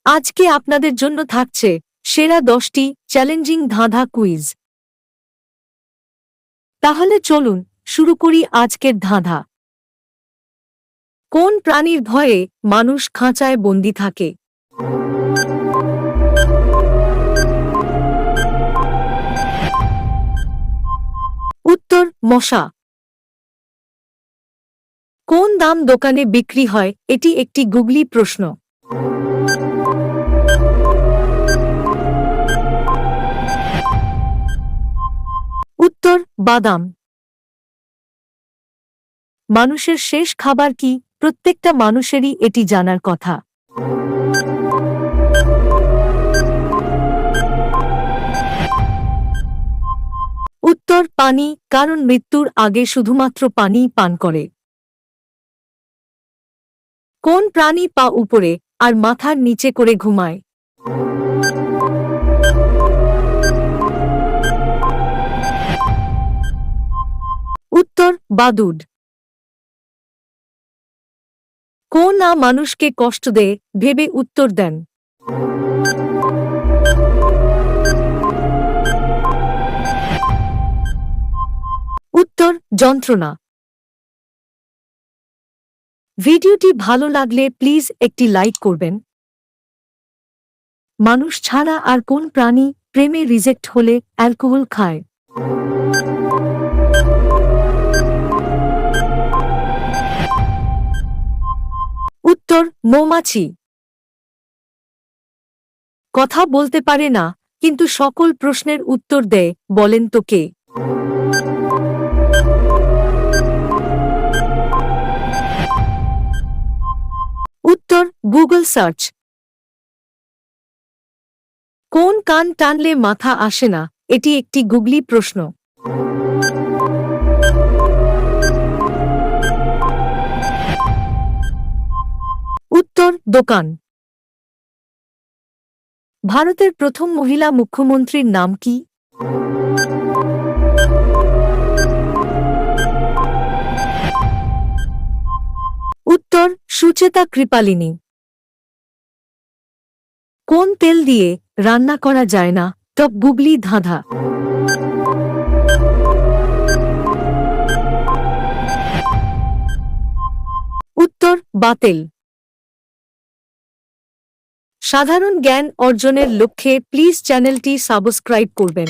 আজকে আপনাদের জন্য থাকছে সেরা 10টি চ্যালেঞ্জিং ধাঁধা কুইজ। তাহলে চলুন শুরু করি আজকের ধাঁধা। কোন প্রাণীর ভয়ে মানুষ খাঁচায় বন্দী থাকে? উত্তর মশা। কোন দাম দোকানে বিক্রি হয়? এটি একটি গুগলি প্রশ্ন। উত্তর বাদাম। মানুষের শেষ খাবার কি? প্রত্যেকটা মানুষেরই এটি জানার কথা। উত্তর পানি, কারণ মৃত্যুর আগে শুধুমাত্র পানিই পান করে। কোন প্রাণী পা উপরে আর মাথার নিচে করে ঘুমায়? উত্তর বাদুড়। কোন না মানুষকে কষ্ট দেয় ভেবে উত্তর দেন? উত্তর যন্ত্রণা। ভিডিওটি ভালো লাগলে প্লিজ একটি লাইক করবেন। মানুষ ছাড়া আর কোন প্রাণী প্রেমে রিজেক্ট হলে অ্যালকোহল খায়? উত্তর মৌমাছি। কথা বলতে পারে না কিন্তু সকল প্রশ্নের উত্তর দেয়, বলেন তো কে? উত্তর গুগল সার্চ। কোন কান টানলে মাথা আসে না? এটি একটি গুগলি প্রশ্ন। উত্তর দোকান। ভারতের প্রথম মহিলা মুখ্যমন্ত্রীর নাম কি? উত্তর সুচেতা কৃপালিনী। কোন তেল দিয়ে রান্না করা যায় না? টপ গুগলি ধাঁধা। উত্তর বাতেল। সাধারণ জ্ঞান অর্জনের লক্ষ্যে প্লিজ চ্যানেলটি সাবস্ক্রাইব করবেন।